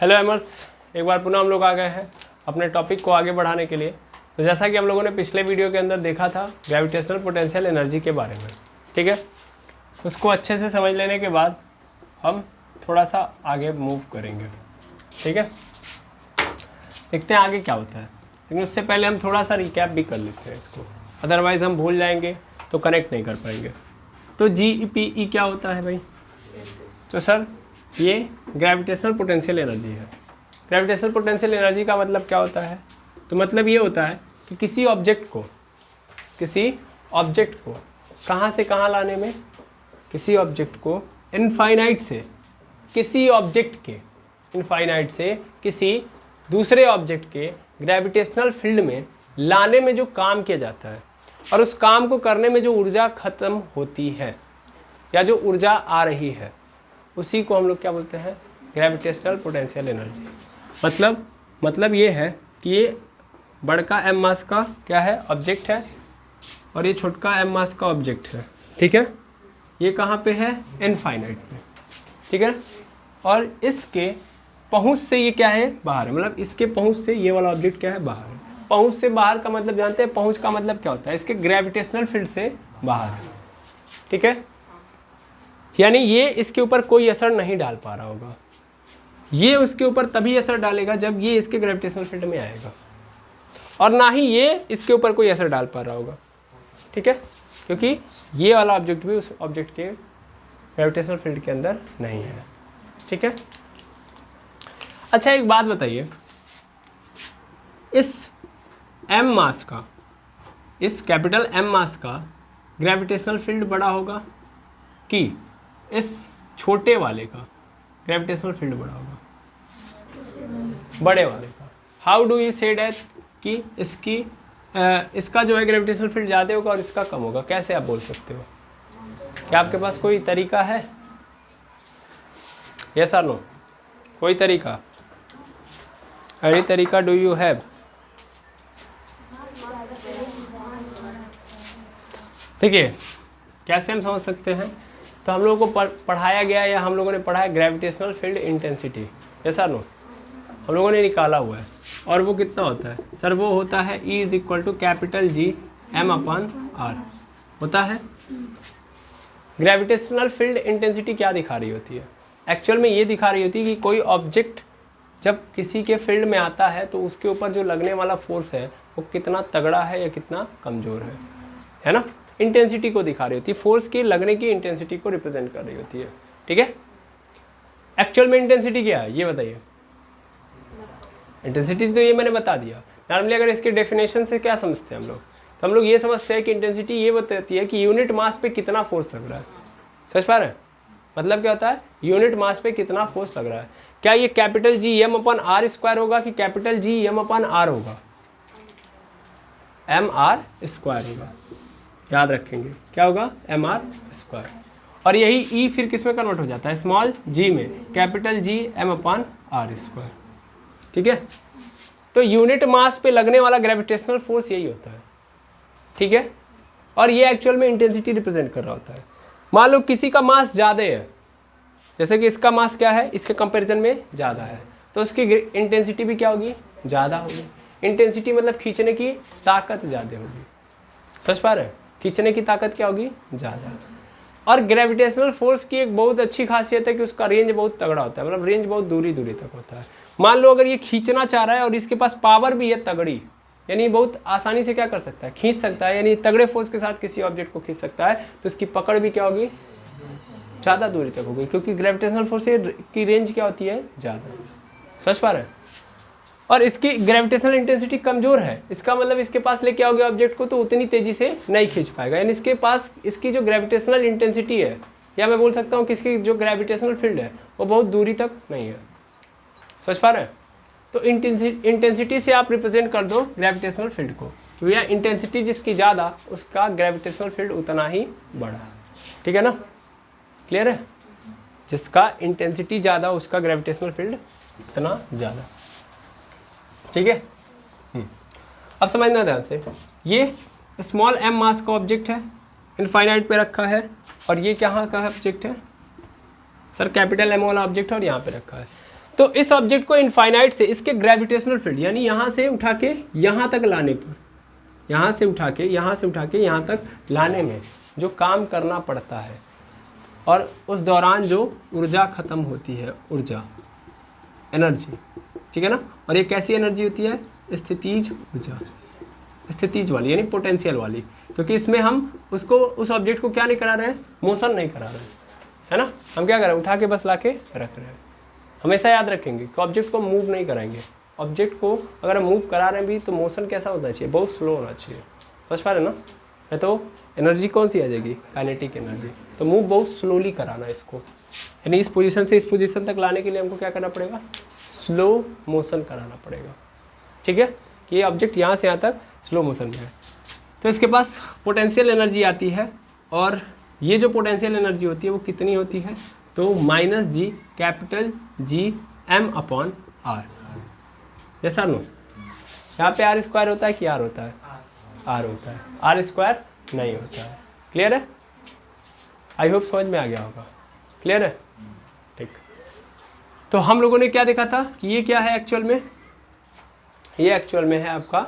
Hello एमर्स, एक बार पुनः हम लोग आ गए हैं अपने टॉपिक को आगे बढ़ाने के लिए। तो जैसा कि हम लोगों ने पिछले वीडियो के अंदर देखा था ग्रेविटेशनल पोटेंशियल एनर्जी के बारे में, ठीक है। उसको अच्छे से समझ लेने के बाद हम थोड़ा सा आगे मूव करेंगे, ठीक है। देखते हैं आगे क्या होता है, लेकिन उससे पहले हम थोड़ा सा रिकैप भी कर लेते हैं इसको, अदरवाइज़ हम भूल जाएंगे तो कनेक्ट नहीं कर पाएंगे। तो GPE क्या होता है भाई? तो सर ये ग्रेविटेशनल पोटेंशियल एनर्जी है। ग्रेविटेशनल पोटेंशियल एनर्जी का मतलब क्या होता है? तो मतलब ये होता है कि किसी ऑब्जेक्ट को कहाँ से कहाँ लाने में, किसी ऑब्जेक्ट को इनफाइनाइट से किसी दूसरे ऑब्जेक्ट के ग्रेविटेशनल फील्ड में लाने में जो काम किया जाता है और उस काम को करने में जो ऊर्जा खत्म होती है या जो ऊर्जा आ रही है, उसी को हम लोग क्या बोलते हैं? Gravitational potential energy. मतलब ये है कि ये बड़का m मास का क्या है? ऑब्जेक्ट है, और ये छोटका m मास का ऑब्जेक्ट है, ठीक है। ये कहाँ पे है? इनफाइनाइट पे, ठीक है। और इसके पहुँच से ये क्या है? बाहर है। मतलब इसके पहुँच से ये वाला ऑब्जेक्ट क्या है? बाहर है। पहुँच से बाहर का मतलब जानते हैं? पहुँच का मतलब क्या होता है? इसके ग्रेविटेशनल फील्ड से बाहर है, ठीक है। यानी ये इसके ऊपर कोई असर नहीं डाल पा रहा होगा। ये उसके ऊपर तभी असर डालेगा जब ये इसके ग्रेविटेशनल फील्ड में आएगा, और ना ही ये इसके ऊपर कोई असर डाल पा रहा होगा, ठीक है। क्योंकि ये वाला ऑब्जेक्ट भी उस ऑब्जेक्ट के ग्रेविटेशनल फील्ड के अंदर नहीं है, ठीक है। अच्छा एक बात बताइए, इस m मास का, इस कैपिटल M मास का ग्रेविटेशनल फील्ड बड़ा होगा कि इस छोटे वाले का ग्रेविटेशनल फील्ड बड़ा होगा? बड़े वाले का। How do you say that कि इसका जो है ग्रेविटेशनल फील्ड ज़्यादा होगा और इसका कम होगा? कैसे आप बोल सकते हो? क्या आपके पास कोई तरीका है? यस और नो? कोई तरीका? एनी तरीका डू यू हैव? देखिए कैसे हम समझ सकते हैं। तो हम लोगों को पढ़ाया गया या हम लोगों ने पढ़ा है ग्रेविटेशनल फील्ड इंटेंसिटी, ऐसा नो हम लोगों ने निकाला हुआ है। और वो कितना होता है सर? वो होता है E = कैपिटल G m/r होता है। ग्रेविटेशनल फील्ड इंटेंसिटी क्या दिखा रही होती है? एक्चुअल में ये दिखा रही होती है कि कोई ऑब्जेक्ट जब किसी के फील्ड में आता है तो उसके ऊपर जो लगने वाला फोर्स है वो कितना तगड़ा है या कितना कमज़ोर है ना। इंटेंसिटी को दिखा रही होती है, फोर्स की लगने की इंटेंसिटी को रिप्रेजेंट कर रही होती है, ठीक है। एक्चुअल में इंटेंसिटी क्या है ये बताइए? इंटेंसिटी तो ये मैंने बता दिया। नॉर्मली अगर इसके डेफिनेशन से क्या समझते हैं हम लोग? तो हम लोग ये समझते हैं कि इंटेंसिटी ये बताती है कि यूनिट मास पे कितना फोर्स लग रहा है। समझ पा रहे हैं? मतलब क्या होता है? यूनिट मास पे कितना फोर्स लग रहा है। क्या ये कैपिटल G m/r² होगा कि कैपिटल G m/r होगा? mr² होगा, याद रखेंगे क्या होगा? mr²। और यही E फिर किस में कन्वर्ट हो जाता है? स्मॉल g में, कैपिटल G m/r², ठीक है। तो यूनिट मास पे लगने वाला ग्रेविटेशनल फोर्स यही होता है, ठीक है। और ये एक्चुअल में इंटेंसिटी रिप्रेजेंट कर रहा होता है। मान लो किसी का मास ज़्यादा है, जैसे कि इसका मास क्या है? इसके कंपैरिजन में ज़्यादा है, तो उसकी इंटेंसिटी भी क्या होगी? ज़्यादा होगी। इंटेंसिटी मतलब खींचने की ताकत ज़्यादा होगी। समझ पा रहे हैं? खींचने की ताकत क्या होगी? ज़्यादा। और ग्रेविटेशनल फोर्स की एक बहुत अच्छी खासियत है कि उसका रेंज बहुत तगड़ा होता है, मतलब रेंज बहुत दूरी तक होता है। मान लो अगर ये खींचना चाह रहा है और इसके पास पावर भी है तगड़ी, यानी बहुत आसानी से क्या कर सकता है? खींच सकता है, यानी तगड़े फोर्स के साथ किसी ऑब्जेक्ट को खींच सकता है, तो इसकी पकड़ भी क्या होगी? ज़्यादा दूरी तक होगी, क्योंकि ग्रेविटेशनल फोर्स की रेंज क्या होती है? ज़्यादा। समझ पा रहे हैं? और इसकी ग्रेविटेशनल इंटेंसिटी कमज़ोर है, इसका मतलब इसके पास लेके आओगे ऑब्जेक्ट को तो उतनी तेज़ी से नहीं खींच पाएगा। यानी इसके पास इसकी जो ग्रेविटेशनल इंटेंसिटी है, या मैं बोल सकता हूँ कि इसकी जो ग्रेविटेशनल फील्ड है वो बहुत दूरी तक नहीं है। समझ पा रहे हैं? तो इंटेंसिटी से आप रिप्रेजेंट कर दो ग्रेविटेशनल फील्ड को, कि भैया इंटेंसिटी जिसकी ज़्यादा उसका ग्रेविटेशनल फील्ड उतना ही बड़ा, ठीक है ना। क्लियर है? जिसका इंटेंसिटी ज़्यादा उसका ग्रेविटेशनल फील्ड उतना ज़्यादा, ठीक है। अब समझना ध्यान से, ये स्मॉल m मास का ऑब्जेक्ट है, इनफाइनाइट पे रखा है, और ये कहाँ का ऑब्जेक्ट है? सर कैपिटल M वाला ऑब्जेक्ट है और यहाँ पे रखा है। तो इस ऑब्जेक्ट को इनफाइनाइट से इसके ग्रेविटेशनल फील्ड यानी यहाँ से उठा के यहाँ तक लाने पर, यहाँ से उठा के यहाँ तक लाने में जो काम करना पड़ता है और उस दौरान जो ऊर्जा खत्म होती है, ऊर्जा एनर्जी, ठीक है ना। और ये कैसी एनर्जी होती है? स्थितिज ऊर्जा, स्थितिज वाली यानी पोटेंशियल वाली, क्योंकि इसमें हम उसको उस ऑब्जेक्ट को क्या नहीं करा रहे हैं, मोशन नहीं करा रहे हैं, है ना। हम क्या कर रहे हैं, उठा के बस ला के रख रहे हैं। हमेशा याद रखेंगे कि ऑब्जेक्ट को मूव नहीं कराएंगे। ऑब्जेक्ट को अगर हम मूव करा रहे हैं भी तो मोशन कैसा होना चाहिए, बहुत स्लो होना चाहिए, समझ पा रहे हैं ना। नहीं तो एनर्जी कौन सी आ जाएगी, काइनेटिक एनर्जी। तो मूव बहुत स्लोली कराना है इसको, यानी इस पोजीशन से इस पोजीशन तक लाने के लिए हमको क्या करना पड़ेगा, स्लो मोशन कराना पड़ेगा, ठीक है। कि ये ऑब्जेक्ट यहाँ से यहाँ तक स्लो मोशन में है। तो इसके पास पोटेंशियल एनर्जी आती है और ये जो पोटेंशियल एनर्जी होती है वो कितनी होती है, तो minus G capital G M upon R. जैसा नो यहाँ पे आर स्क्वायर होता है कि आर होता है, आर होता है, आर स्क्वायर नहीं होता है। क्लियर है? आई होप समझ में आ गया होगा। क्लियर है? ठीक। तो हम लोगों ने क्या देखा था कि ये क्या है एक्चुअल में, ये एक्चुअल में है आपका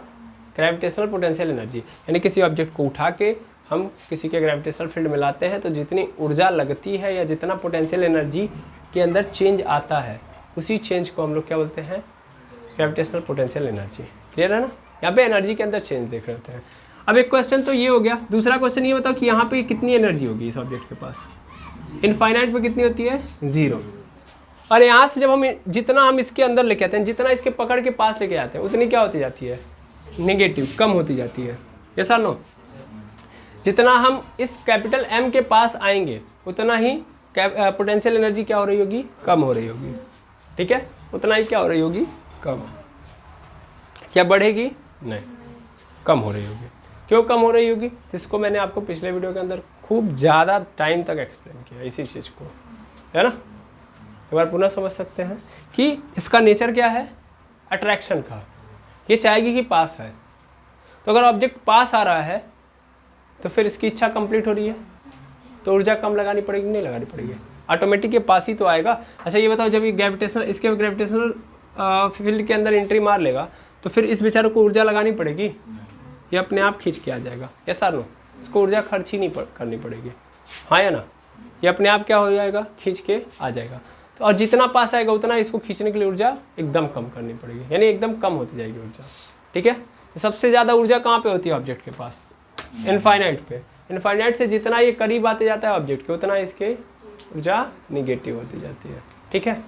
ग्रेविटेशनल पोटेंशियल एनर्जी, यानी किसी ऑब्जेक्ट को उठा के हम किसी के ग्रेविटेशनल फील्ड में लाते हैं तो जितनी ऊर्जा लगती है या जितना पोटेंशियल एनर्जी के अंदर चेंज आता है उसी चेंज को हम लोग क्या बोलते हैं, ग्रेविटेशनल पोटेंशियल एनर्जी। क्लियर है ना। यहाँ पे एनर्जी के अंदर चेंज देख रहे होते हैं। अब एक क्वेश्चन तो ये हो गया। दूसरा क्वेश्चन ये बताओ कि यहाँ पे कितनी एनर्जी होगी इस ऑब्जेक्ट के पास। इनफाइनाइट पे कितनी होती है, 0। और यहाँ से जब हम जितना हम इसके अंदर लेके आते हैं, जितना इसके पकड़ के पास लेके आते हैं, उतनी क्या होती जाती है, नेगेटिव, कम होती जाती है। यस और नो। जितना हम इस कैपिटल M के पास आएंगे उतना ही पोटेंशियल एनर्जी क्या हो रही होगी, कम हो रही होगी, ठीक है। उतना ही क्या हो रही होगी, कम। क्या बढ़ेगी, नहीं, कम हो रही होगी। क्यों कम हो रही होगी, इसको मैंने आपको पिछले वीडियो के अंदर खूब ज़्यादा टाइम तक एक्सप्लेन किया इसी चीज़ को, है ना। एक बार पुनः समझ सकते हैं कि इसका नेचर क्या है, अट्रैक्शन का। ये चाहेगी कि पास है, तो अगर ऑब्जेक्ट पास आ रहा है तो फिर इसकी इच्छा कंप्लीट हो रही है, तो ऊर्जा कम लगानी पड़ेगी, नहीं लगानी पड़ेगी, ऑटोमेटिक ये पास ही तो आएगा। अच्छा ये बताओ, जब ये ग्रेविटेशनल इसके ग्रेविटेशनल फील्ड के अंदर एंट्री मार लेगा तो फिर इस बेचारे को ऊर्जा लगानी पड़ेगी, ये अपने आप खींच के आ जाएगा। यस और नो। इसको ऊर्जा खर्च ही नहीं करनी पड़ेगी, हाँ या ना। ये अपने आप क्या हो जाएगा, खींच के आ जाएगा। तो और जितना पास आएगा उतना इसको खींचने के लिए ऊर्जा एकदम कम करनी पड़ेगी, यानी एकदम कम होती जाएगी ऊर्जा, ठीक है। तो सबसे ज़्यादा ऊर्जा कहाँ पे होती है ऑब्जेक्ट के पास, इनफाइनाइट पे। इनफाइनाइट से जितना ये करीब आते जाता है ऑब्जेक्ट के, उतना इसके ऊर्जा निगेटिव होती जाती है, ठीक है।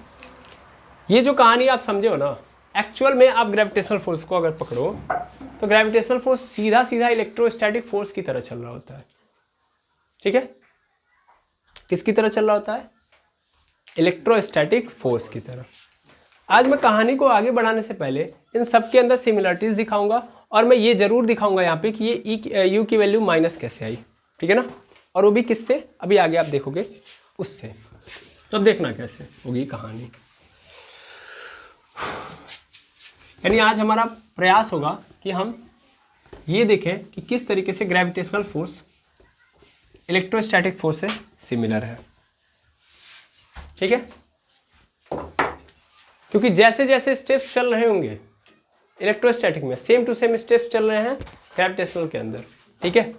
ये जो कहानी आप समझे हो ना, एक्चुअल में आप ग्रेविटेशनल फोर्स को अगर पकड़ो तो ग्रेविटेशनल फोर्स सीधा सीधा इलेक्ट्रोस्टैटिक फोर्स की तरह चल रहा होता है, ठीक है। किसकी तरह चल रहा होता है, इलेक्ट्रोस्टैटिक फोर्स की तरह। आज मैं कहानी को आगे बढ़ाने से पहले इन सब के अंदर सिमिलरिटीज दिखाऊंगा और मैं ये जरूर दिखाऊंगा यहाँ पे कि ये यू की वैल्यू माइनस कैसे आई, ठीक है ना। और वो भी किससे, अभी आगे आप देखोगे उससे। तो अब देखना कैसे होगी कहानी। यानी आज हमारा प्रयास होगा कि हम ये देखें कि किस तरीके से ग्रेविटेशनल फोर्स इलेक्ट्रोस्टैटिक फोर्स से सिमिलर है, ठीक है। क्योंकि जैसे जैसे स्टेप्स चल रहे होंगे इलेक्ट्रोस्टैटिक में, सेम टू सेम स्टेप्स चल रहे हैं ग्रेविटेशनल के अंदर, ठीक है।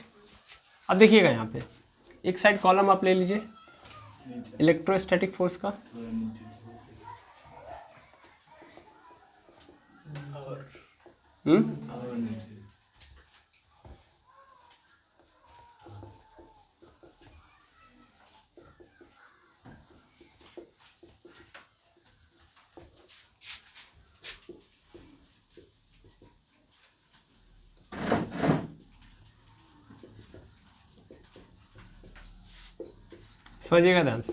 अब देखिएगा यहाँ पे एक साइड कॉलम आप ले लीजिए इलेक्ट्रोस्टैटिक फोर्स का, समझिएगा ध्यान से।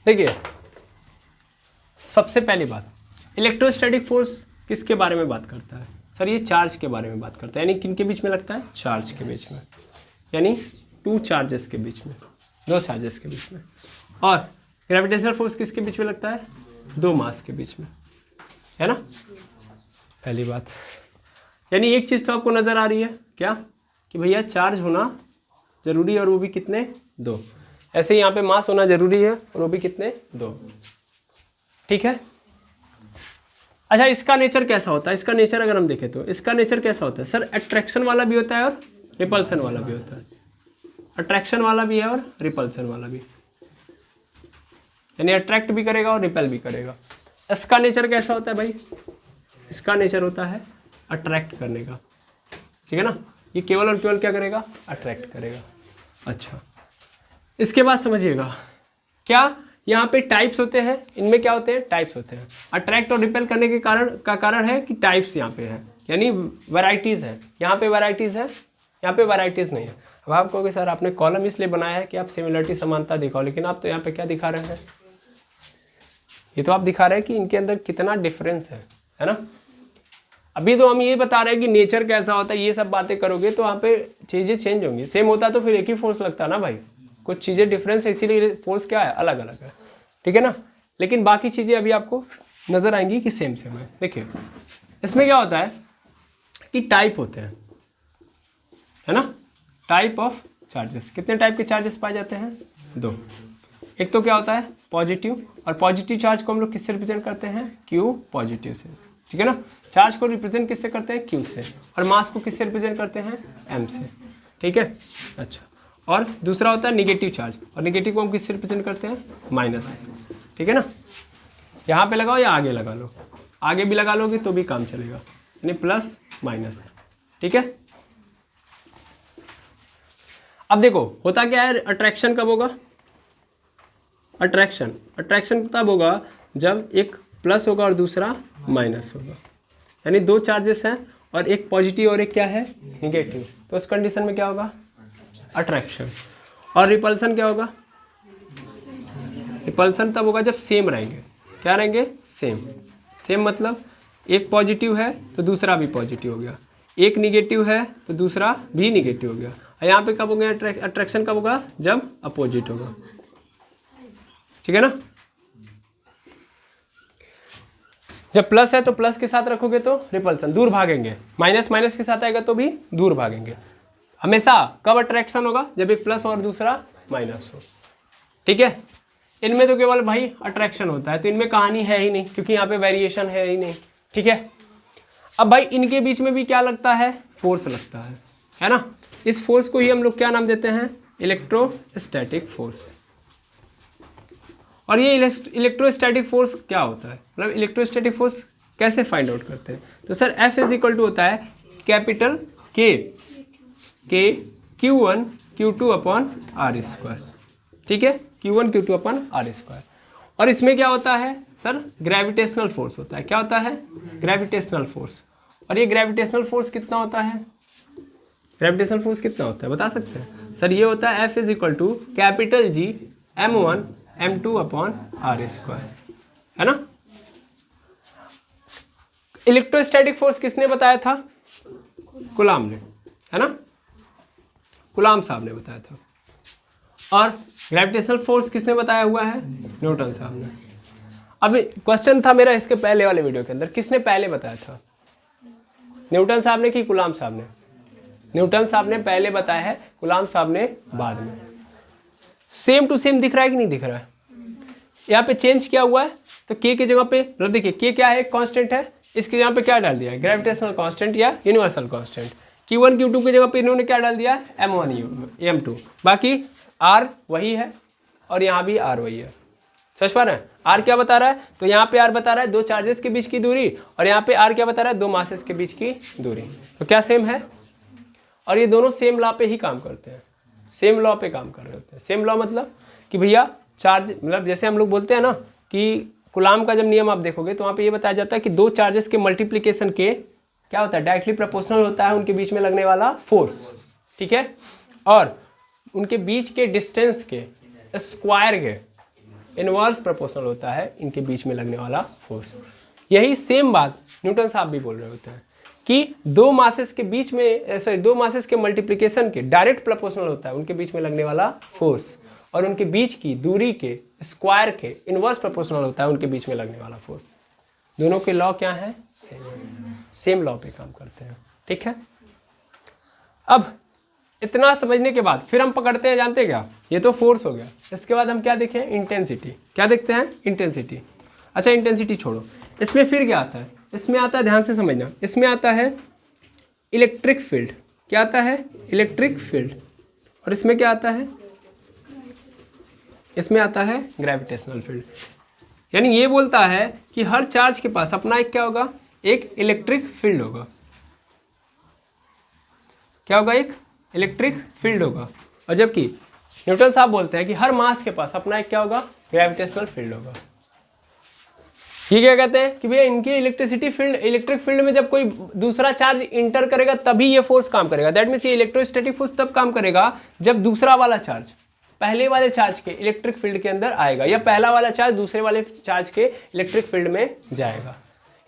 देखिए सबसे पहली बात, इलेक्ट्रोस्टैटिक फोर्स किसके बारे में बात करता है, सर ये चार्ज के बारे में बात करता है। यानी किन के बीच में लगता है, चार्ज के बीच में, यानी 2 चार्जेस के बीच में, 2 चार्जेस के बीच में। और ग्रेविटेशनल फोर्स किसके बीच में लगता है, 2 मास के बीच में, है ना। पहली बात, यानी एक चीज़ तो आपको नज़र आ रही है क्या, कि भैया चार्ज होना जरूरी है और वो भी कितने, 2। ऐसे ही यहाँ पे मास होना जरूरी है और वो भी कितने, 2। ठीक है। अच्छा, इसका नेचर कैसा होता है? इसका नेचर अगर हम देखें तो इसका नेचर कैसा होता है सर? अट्रैक्शन वाला भी होता है और रिपल्सन वाला भी होता है। अट्रैक्शन वाला भी है और रिपल्सन वाला भी, यानी अट्रैक्ट भी करेगा और रिपेल भी करेगा। इसका नेचर कैसा होता है भाई? इसका नेचर होता है अट्रैक्ट करने का, ठीक है ना। ये केवल और केवल क्या करेगा? अट्रैक्ट करेगा। अच्छा, इसके बाद समझिएगा क्या यहाँ पे टाइप्स होते हैं, इनमें क्या होते हैं? टाइप्स होते हैं। अट्रैक्ट और रिपेल करने के कारण है कि टाइप्स यहाँ पे है, यानी वैरायटीज़ है। यहाँ पे वैरायटीज़ है, यहाँ पे वैरायटीज़ नहीं है। अब आप कहोगे सर आपने कॉलम इसलिए बनाया है कि आप सिमिलरिटी समानता दिखाओ, लेकिन आप तो यहाँ पे क्या दिखा रहे हैं? ये तो आप दिखा रहे हैं कि इनके अंदर कितना डिफरेंस है ना। अभी तो हम ये बता रहे हैं कि नेचर कैसा होता है, ये सब बातें करोगे तो वहाँ पे चीज़ें चेंज होंगी। सेम होता तो फिर एक ही फोर्स लगता ना भाई, कुछ चीज़ें डिफरेंस है इसीलिए फोर्स क्या है? अलग अलग है, ठीक है ना। लेकिन बाकी चीज़ें अभी आपको नज़र आएंगी कि सेम सेम है। देखिए इसमें क्या होता है कि टाइप होते हैं, है ना। टाइप ऑफ चार्जेस, कितने टाइप के चार्जेस पाए जाते हैं? 2। एक तो क्या होता है? पॉजिटिव, और पॉजिटिव चार्ज को हम लोग किससे रिप्रेजेंट करते हैं? क्यू पॉजिटिव से, ठीक है ना। चार्ज को रिप्रेजेंट किससे करते हैं? क्यू से। और मास को किससे रिप्रेजेंट करते हैं? एम से, ठीक है। अच्छा, और दूसरा होता है निगेटिव चार्ज, और निगेटिव को हम किससे रिप्रेजेंट करते हैं? माइनस, ठीक है ना। यहाँ पे लगाओ या आगे लगा लो, आगे भी लगा लोगे तो भी काम चलेगा, यानी प्लस माइनस, ठीक है। अब देखो होता क्या है, अट्रैक्शन कब होगा? अट्रैक्शन तब होगा जब एक प्लस होगा और दूसरा माइनस होगा, यानी 2 चार्जेस हैं और एक पॉजिटिव और एक क्या है? निगेटिव। तो उस कंडीशन में क्या होगा? अट्रैक्शन। और रिपल्सन क्या होगा? रिपल्सन तब होगा जब सेम रहेंगे। क्या रहेंगे? सेम मतलब एक पॉजिटिव है तो दूसरा भी पॉजिटिव हो गया, एक निगेटिव है तो दूसरा भी निगेटिव हो गया। और यहाँ पे कब हो गया अट्रैक्शन? कब होगा? जब अपोजिट होगा, ठीक है ना। जब प्लस है तो प्लस के साथ रखोगे तो रिपल्सन, दूर भागेंगे। माइनस माइनस के साथ आएगा तो भी दूर भागेंगे। हमेशा कब अट्रैक्शन होगा? जब एक प्लस और दूसरा माइनस हो, ठीक है। इनमें तो केवल भाई अट्रैक्शन होता है, तो इनमें कहानी है ही नहीं, क्योंकि यहाँ पे वेरिएशन है ही नहीं, ठीक है। अब भाई इनके बीच में भी क्या लगता है? फोर्स लगता है ना। इस फोर्स को ही हम लोग क्या नाम देते हैं? Electrostatic force. और ये इलेक्ट्रोस्टैटिक फोर्स क्या होता है? मतलब इलेक्ट्रोस्टैटिक फोर्स कैसे फाइंड आउट करते हैं? तो sir F is equal to होता है कैपिटल के Q1 Q2 upon R square, ठीक है। Q1 Q2 upon R square. और इसमें क्या होता है सर? ग्रेविटेशनल फोर्स होता है। क्या होता है? Gravitational force. और ये ग्रेविटेशनल फोर्स कितना होता है? ग्रेविटेशनल फोर्स कितना होता है बता सकते हैं? सर ये होता है F is equal to capital G M1 M2 upon R square, है ना। इलेक्ट्रोस्टैटिक फोर्स किसने बताया था? कुलाम ने, है ना। कुलाम साहब ने बताया था। और ग्रेविटेशनल फोर्स किसने बताया हुआ है? न्यूटन साहब ने। अब क्वेश्चन था मेरा इसके पहले वाले वीडियो के अंदर, किसने पहले बताया था? न्यूटन साहब ने कि कुलाम साहब ने? न्यूटन साहब ने पहले बताया है, कुलाम साहब ने बाद में। सेम टू सेम दिख रहा है कि नहीं दिख रहा है? यहाँ पे चेंज क्या हुआ है? तो के की जगह पे देखिए के क्या है? कांस्टेंट है। इसकी जगह पे क्या डाल दिया है? ग्रेविटेशनल कांस्टेंट या यूनिवर्सल कांस्टेंट। Q1 Q2 की जगह पे इन्होंने क्या डाल दिया? M1 M2। बाकी R वही है और यहाँ भी R वही है। समझ पा रहे हैं? R क्या बता रहा है? तो यहाँ पे R बता रहा है 2 चार्जेस के बीच की दूरी, और यहाँ पे R क्या बता रहा है? 2 मासेस के बीच की दूरी। तो क्या सेम है? और ये दोनों सेम लॉ पे ही काम करते हैं, सेम लॉ पे काम कर रहे होते हैं। सेम लॉ मतलब कि भैया चार्ज, मतलब जैसे हम लोग बोलते हैं ना कि कुलाम का जब नियम आप देखोगे तो वहाँ पे ये बताया जाता है कि 2 चार्जेस के मल्टीप्लिकेशन के क्या होता है? डायरेक्टली प्रोपोर्शनल होता है उनके बीच में लगने वाला फोर्स, ठीक है। और उनके बीच के डिस्टेंस के स्क्वायर के इनवर्स प्रोपोर्शनल होता है इनके बीच में लगने वाला फोर्स। यही सेम बात न्यूटन साहब भी बोल रहे होते हैं कि 2 मासेस के बीच में, सॉरी 2 मासेस के मल्टीप्लिकेशन के डायरेक्ट प्रोपोर्शनल होता है उनके बीच में लगने वाला फोर्स, और उनके बीच की दूरी के स्क्वायर के इनवर्स प्रोपोर्शनल होता है उनके बीच में लगने वाला फोर्स। दोनों के लॉ क्या है? सेम लॉ पे काम करते हैं, ठीक है। अब इतना समझने के बाद फिर हम पकड़ते हैं, जानते हैं क्या? ये तो फोर्स हो गया। इसके बाद हम क्या देखें? इंटेंसिटी। क्या देखते हैं? इंटेंसिटी। अच्छा इंटेंसिटी छोड़ो, इसमें फिर क्या आता है, इसमें आता है, ध्यान से समझना, इसमें आता है इलेक्ट्रिक फील्ड। क्या आता है? Electric field. और इसमें क्या आता है? इसमें आता है ग्रेविटेशनल फील्ड। यानी ये बोलता है कि हर चार्ज के पास अपना एक क्या होगा, एक इलेक्ट्रिक फील्ड होगा। क्या होगा? एक इलेक्ट्रिक फील्ड होगा। और जबकि न्यूटन साहब बोलते हैं कि हर मास के पास अपना एक क्या होगा, ग्रेविटेशनल फील्ड होगा। ये क्या कहते हैं कि भैया इनकी इलेक्ट्रिक फील्ड में जब कोई दूसरा चार्ज इंटर करेगा तभी ये फोर्स काम करेगा। दैट मीन्स ये इलेक्ट्रोस्टैटिक फोर्स तब काम करेगा जब दूसरा वाला चार्ज पहले वाले चार्ज के इलेक्ट्रिक फील्ड के अंदर आएगा, या पहला वाला चार्ज दूसरे वाले चार्ज के इलेक्ट्रिक फील्ड में जाएगा।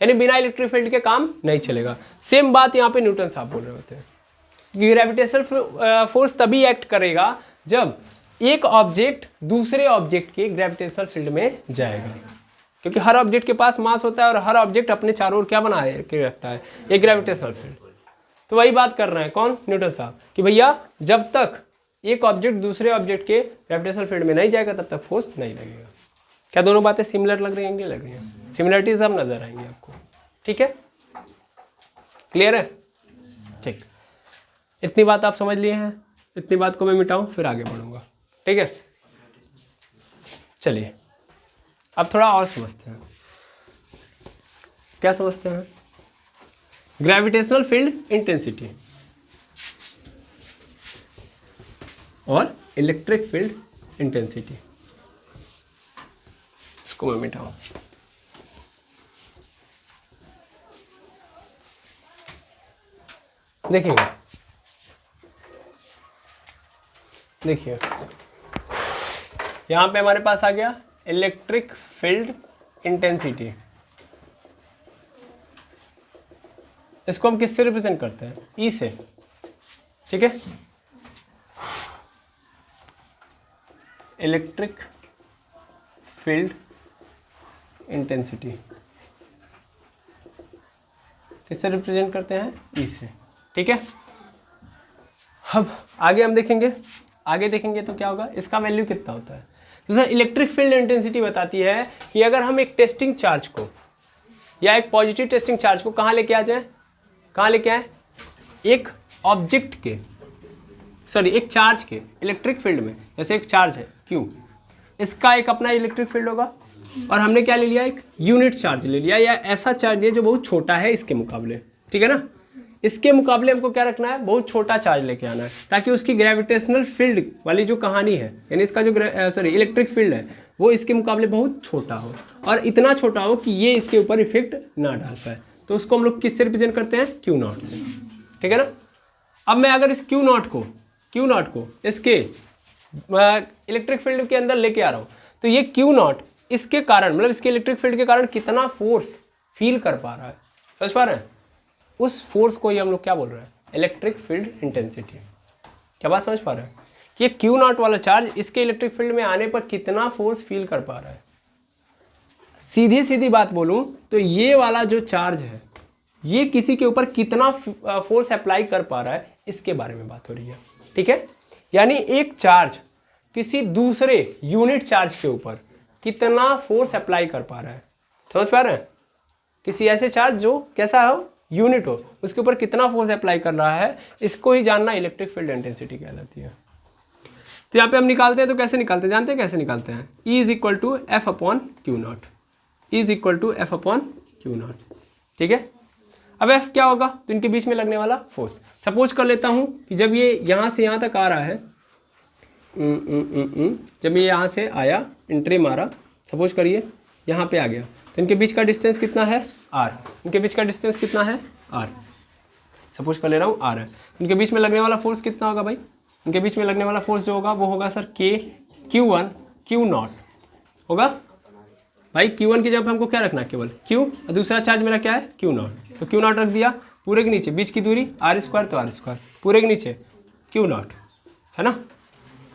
यानी बिना इलेक्ट्रिक फील्ड के काम नहीं चलेगा। सेम बात यहाँ पे न्यूटन साहब बोल रहे होते हैं कि ग्रेविटेशनल फोर्स तभी एक्ट करेगा जब एक ऑब्जेक्ट दूसरे ऑब्जेक्ट के ग्रेविटेशनल फील्ड में जाएगा, क्योंकि हर ऑब्जेक्ट के पास मास होता है और हर ऑब्जेक्ट अपने चारों ओर क्या बना के रखता है, एक ग्रेविटेशनल फील्ड। तो वही बात कर रहे हैं कौन, न्यूटन साहब, कि भैया जब तक एक ऑब्जेक्ट दूसरे ऑब्जेक्ट के ग्रेविटेशनल फील्ड में नहीं जाएगा तब तक फोर्स नहीं लगेगा। क्या दोनों बातें सिमिलर लग रही हैं? लग रही हैं, सिमिलरिटीज अब नजर आएंगी आपको। ठीक है, क्लियर है? ठीक, इतनी बात आप समझ लिए हैं, इतनी बात को मैं मिटाऊं फिर आगे बढ़ूंगा। ठीक है, चलिए अब थोड़ा और समझते हैं। क्या समझते हैं? ग्रेविटेशनल फील्ड इंटेंसिटी और इलेक्ट्रिक फील्ड इंटेंसिटी, इसको मैं मिटाऊं। देखिएगा, देखिए यहां पे हमारे पास आ गया इलेक्ट्रिक फील्ड इंटेंसिटी। इसको हम किससे रिप्रेजेंट करते हैं? ई से। ठीक है, इलेक्ट्रिक फील्ड इंटेंसिटी किससे रिप्रेजेंट करते हैं? ई से। ठीक है, अब आगे हम देखेंगे, आगे देखेंगे तो क्या होगा, इसका वैल्यू कितना होता है। तो सर इलेक्ट्रिक फील्ड इंटेंसिटी बताती है कि अगर हम एक टेस्टिंग चार्ज को या एक पॉजिटिव टेस्टिंग चार्ज को कहाँ लेके आ जाए, कहाँ लेके आए, एक ऑब्जेक्ट के एक चार्ज के इलेक्ट्रिक फील्ड में। जैसे एक चार्ज है Q, इसका एक अपना इलेक्ट्रिक फील्ड होगा और हमने क्या ले लिया, एक यूनिट चार्ज ले लिया, या ऐसा चार्ज है जो बहुत छोटा है इसके मुकाबले। ठीक है ना, इसके मुकाबले हमको क्या रखना है, बहुत छोटा चार्ज लेके आना है, ताकि उसकी ग्रेविटेशनल फील्ड वाली जो कहानी है, यानी इसका जो इलेक्ट्रिक फील्ड है वो इसके मुकाबले बहुत छोटा हो, और इतना छोटा हो कि ये इसके ऊपर इफेक्ट ना डाल पाए। तो उसको हम लोग किससे रिप्रेजेंट करते हैं? Q0 से। ठीक है ना, अब मैं अगर इस Q0 को इसके इलेक्ट्रिक फील्ड के अंदर लेके आ रहा हूँ, तो ये Q0 इसके कारण, मतलब इसके इलेक्ट्रिक फील्ड के कारण कितना फोर्स फील कर पा रहा है, समझ पा रहे हैं? उस फोर्स को ही हम लोग क्या बोल रहे हैं, इलेक्ट्रिक फील्ड इंटेंसिटी। क्या बात समझ पा रहे हैं कि ये Q0 वाला चार्ज इसके इलेक्ट्रिक फील्ड में आने पर कितना फोर्स फील कर पा रहा है। सीधी सीधी बात बोलूं तो ये वाला जो चार्ज है ये किसी के ऊपर कितना फोर्स अप्लाई कर पा रहा है, इसके बारे में बात हो रही है। ठीक है, यानी एक चार्ज किसी दूसरे यूनिट चार्ज के ऊपर कितना फोर्स अप्लाई कर पा रहा है, समझ पा रहे हैं? किसी ऐसे चार्ज जो कैसा हो, यूनिट हो, उसके ऊपर कितना फोर्स अप्लाई कर रहा है, इसको ही जानना इलेक्ट्रिक फील्ड इंटेंसिटी कहलाती है। तो यहाँ पे हम निकालते हैं, तो कैसे निकालते हैं, जानते हैं कैसे निकालते हैं? E is equal to F upon Q0, E is equal to F upon Q0। ठीक है, अब F क्या होगा, तो इनके बीच में लगने वाला फोर्स। सपोज कर लेता हूँ कि जब ये यहाँ से यहाँ तक आ रहा है, जब ये यहाँ से आया, एंट्री मारा, सपोज करिए यहाँ पे आ गया, तो इनके बीच का डिस्टेंस कितना है, R। इनके बीच का डिस्टेंस कितना है, R। सपोज कर ले रहा हूँ R है, इनके बीच में लगने वाला फोर्स कितना होगा भाई? इनके बीच में लगने वाला फोर्स जो होगा वो होगा सर K Q1 Q0 होगा भाई। Q1 की जगह हमको क्या रखना है, केवल Q, और दूसरा चार्ज मेरा क्या है, Q0। तो Q0 रख दिया, पूरे के नीचे बीच की दूरी R², तो R², पूरे के नीचे Q0 है ना।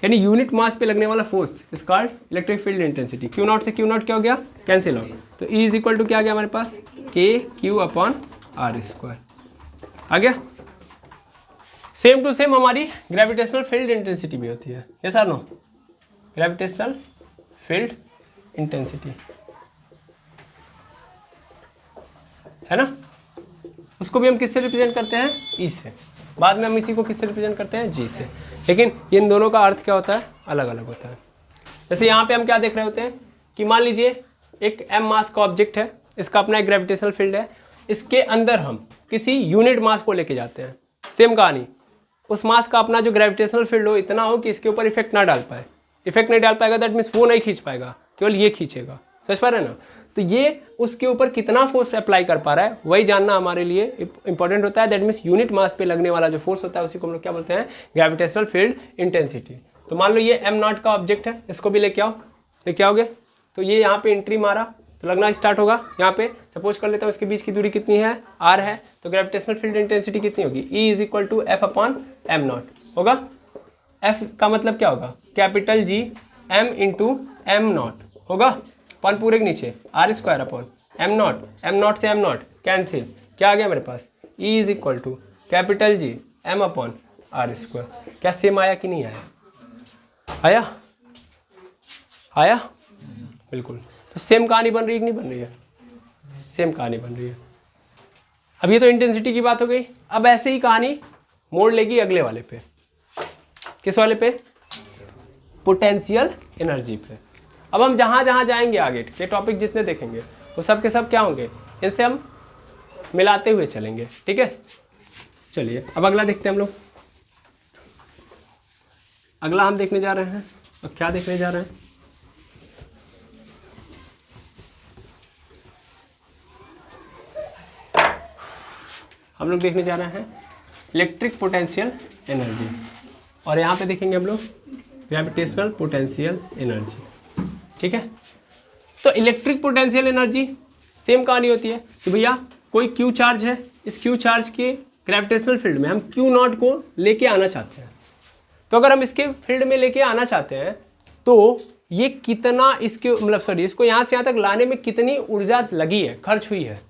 यानी यूनिट मास पे लगने वाला force is called electric field intensity. Q0 से Q0 क्या हो गया, कैंसिल हो, तो E इज इक्वल टू क्या आ गया हमारे पास, KQ अपॉन R² आ गया। सेम टू सेम हमारी ग्रेविटेशनल फील्ड इंटेंसिटी भी होती है, यस और नो? ग्रेविटेशनल फील्ड इंटेंसिटी है ना, उसको भी हम किससे रिप्रेजेंट करते हैं, ई से। बाद में हम इसी को किससे रिप्रेजेंट करते हैं, जी से। लेकिन इन दोनों का अर्थ क्या होता है, अलग अलग होता है। जैसे यहाँ पे हम क्या देख रहे होते हैं कि मान लीजिए एक m मास का ऑब्जेक्ट है, इसका अपना एक ग्रेविटेशनल फील्ड है, इसके अंदर हम किसी यूनिट मास को लेके जाते हैं। सेम कहानी, उस मास का अपना जो ग्रेविटेशनल फील्ड हो इतना हो कि इसके ऊपर इफेक्ट ना डाल पाए। इफेक्ट नहीं डाल पाएगा दैट मीन्स वो नहीं खींच पाएगा, केवल ये खींचेगा। समझ पा रहे हैं ना। तो ये उसके ऊपर कितना फोर्स अप्लाई कर पा रहा है वही जानना हमारे लिए इंपॉर्टेंट होता है। दैट मीन्स यूनिट मास पे लगने वाला जो फोर्स होता है उसी को हम लोग क्या बोलते हैं, ग्रेविटेशनल फील्ड इंटेंसिटी। तो मान लो ये m0 का ऑब्जेक्ट है, इसको भी लेके आओ, लेके आओगे तो ये यहाँ पे एंट्री मारा तो लगना स्टार्ट होगा। यहाँ पे सपोज कर लेता हूँ इसके बीच की दूरी कितनी है, r है, तो ग्रेविटेशनल फील्ड इंटेंसिटी कितनी होगी, E = F/m0 होगा। F का मतलब क्या होगा, कैपिटल G m × m0 होगा, अपन पूरे के नीचे r² m0, m0 से m0 कैंसिल, क्या आ गया मेरे पास, E = कैपिटल G m/r²। क्या सेम आया कि नहीं आया, आया, आया, बिल्कुल। तो सेम कहानी बन रही है कि नहीं बन रही है, सेम कहानी बन रही है। अब ये तो इंटेंसिटी की बात हो गई। अब ऐसे ही कहानी मोड़ लेगी अगले वाले पे, किस वाले पे, पोटेंशियल एनर्जी पे। अब हम जहाँ जहाँ जाएंगे आगे के टॉपिक जितने देखेंगे वो सब के सब क्या होंगे, इनसे हम मिलाते हुए चलेंगे, ठीक है। चलिए अब अगला देखते हैं हम लोग। अगला हम देखने जा रहे हैं, अब क्या देखने जा रहे हैं, हम लोग देखने जा रहे हैं इलेक्ट्रिक पोटेंशियल एनर्जी। और यहाँ पे देखेंगे हम लोग ग्रेविटेशनल पोटेंशियल एनर्जी, ठीक है। तो इलेक्ट्रिक पोटेंशियल एनर्जी सेम कहानी होती है कि भैया कोई क्यू चार्ज है, इस क्यू चार्ज के ग्रेविटेशनल फील्ड में हम Q0 को लेके आना चाहते हैं। तो अगर हम इसके फील्ड में लेके आना चाहते हैं तो ये कितना इसके इसको यहाँ से यहाँ तक लाने में कितनी ऊर्जा लगी है, खर्च हुई है,